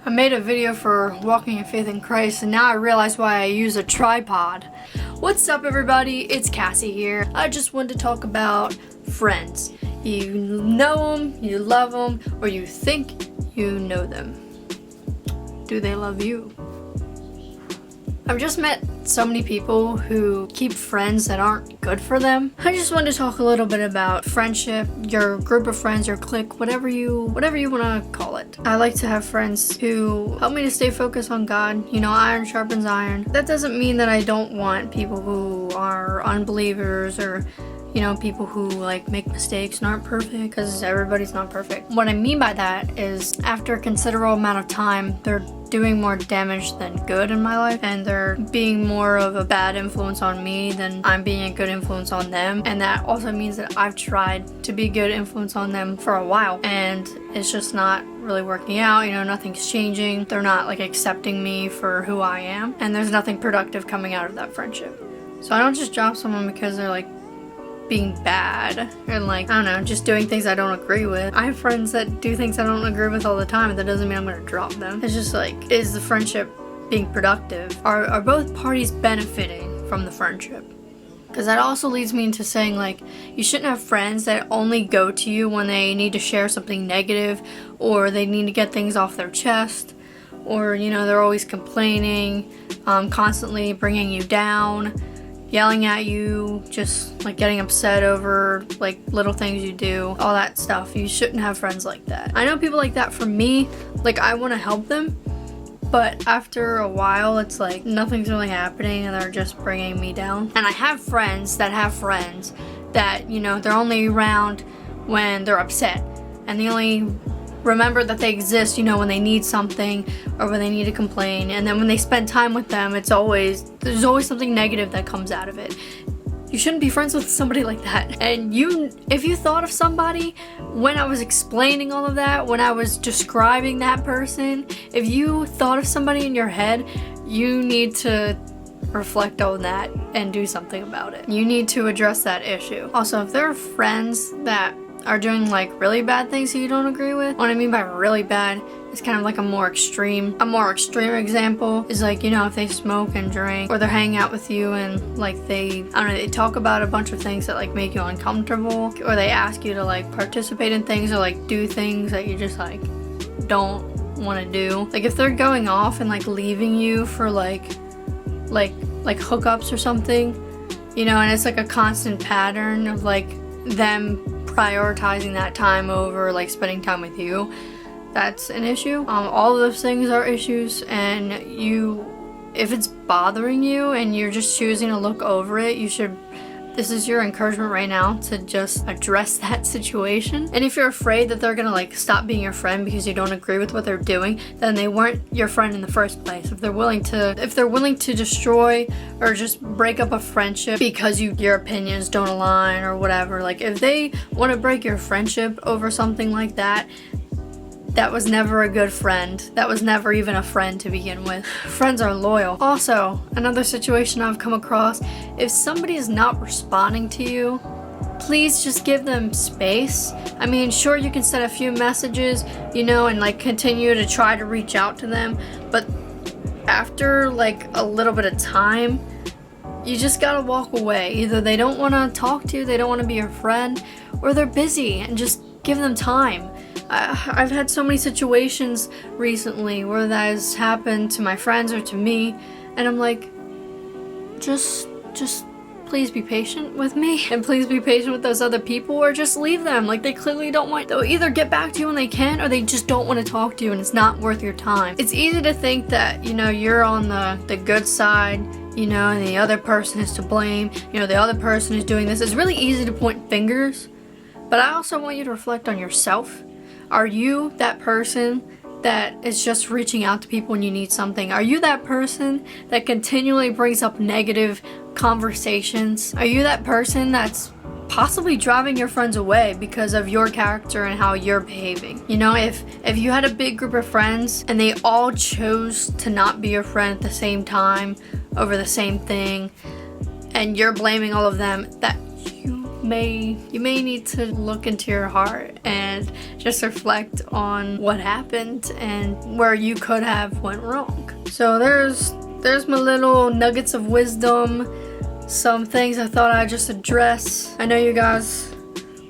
I made a video for walking in faith in Christ, and now I realize why I use a tripod. What's up, everybody? It's Cassy here. I just wanted to talk about friends. You know them, you love them, or you think you know them. Do they love you? I've just met so many people who keep friends that aren't good for them. I just wanted to talk a little bit about friendship, your group of friends, your clique, whatever you want to call it. I like to have friends who help me to stay focused on God. You know, iron sharpens iron. That doesn't mean that I don't want people who are unbelievers or, you know, people who like make mistakes and aren't perfect, because everybody's not perfect. What I mean by that is after a considerable amount of time, they're doing more damage than good in my life, and they're being more of a bad influence on me than I'm being a good influence on them. And that also means that I've tried to be a good influence on them for a while, and it's just not really working out. You know, nothing's changing. They're not like accepting me for who I am, and there's nothing productive coming out of that friendship. So I don't just drop someone because they're like being bad and like, I don't know, just doing things I don't agree with. I have friends that do things I don't agree with all the time, and that doesn't mean I'm gonna drop them. It's just like, is the friendship being productive? Are both parties benefiting from the friendship? Because that also leads me into saying, like, you shouldn't have friends that only go to you when they need to share something negative, or they need to get things off their chest, or, you know, they're always complaining, constantly bringing you down, yelling at you, just like getting upset over like little things you do, all that stuff. You shouldn't have friends like that. I know people like that. For me, like, I want to help them, but after a while it's like nothing's really happening and they're just bringing me down. And I have friends that, you know, they're only around when they're upset, and they only remember that they exist, you know, when they need something or when they need to complain. And then when they spend time with them, there's always something negative that comes out of it. You shouldn't be friends with somebody like that. And if you thought of somebody when I was explaining all of that, when I was describing that person, if you thought of somebody in your head, you need to reflect on that and do something about it. You need to address that issue. Also, if there are friends that are doing like really bad things that you don't agree with, what I mean by really bad is kind of like a more extreme example is like, you know, if they smoke and drink, or they're hanging out with you and like they talk about a bunch of things that like make you uncomfortable, or they ask you to like participate in things or like do things that you just like don't want to do. Like if they're going off and like leaving you for like hookups or something, you know, and it's like a constant pattern of like them prioritizing that time over like spending time with you, that's an issue. All of those things are issues, and if it's bothering you and you're just choosing to look over it, this is your encouragement right now to just address that situation. And if you're afraid that they're gonna like stop being your friend because you don't agree with what they're doing, then they weren't your friend in the first place. If they're willing to destroy or just break up a friendship because your opinions don't align or whatever, like if they want to break your friendship over something like that, that was never a good friend. That was never even a friend to begin with. Friends are loyal. Also, another situation I've come across, if somebody is not responding to you, please just give them space. I mean, sure, you can send a few messages, you know, and like continue to try to reach out to them, but after like a little bit of time, you just gotta walk away. Either they don't want to talk to you, they don't want to be your friend, or they're busy, and just give them time. I've had so many situations recently where that has happened to my friends or to me, and I'm like, just please be patient with me, and please be patient with those other people, or just leave them. Like, they clearly don't want, they'll either get back to you when they can, or they just don't want to talk to you, and it's not worth your time. It's easy to think that, you know, you're on the good side, you know, and the other person is to blame, you know, the other person is doing this. It's really easy to point fingers, but I also want you to reflect on yourself. Are you that person that is just reaching out to people when you need something? Are you that person that continually brings up negative conversations? Are you that person that's possibly driving your friends away because of your character and how you're behaving? You know, if you had a big group of friends and they all chose to not be your friend at the same time over the same thing, and you're blaming all of them, that you may need to look into your heart and just reflect on what happened and where you could have went wrong. So there's my little nuggets of wisdom, some things I thought I'd just address. I know you guys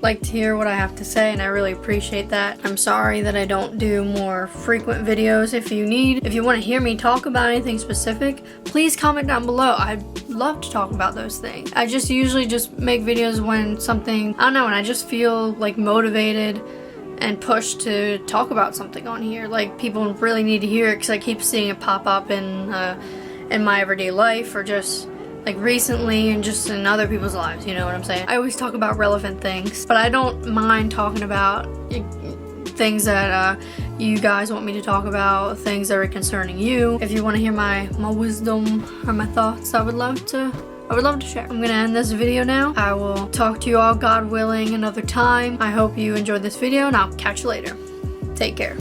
like to hear what I have to say, and I really appreciate that. I'm sorry that I don't do more frequent videos. If you want to hear me talk about anything specific, please comment down below. I'd love to talk about those things. I just usually just make videos when something, I don't know, when I just feel like motivated and pushed to talk about something on here. Like, people really need to hear it because I keep seeing it pop up in my everyday life, or just like recently and just in other people's lives, you know what I'm saying? I always talk about relevant things, but I don't mind talking about things that you guys want me to talk about, things that are concerning you. If you want to hear my wisdom or my thoughts, I would love to share. I'm gonna end this video now. I will talk to you all, God willing, another time. I hope you enjoyed this video, and I'll catch you later. Take care.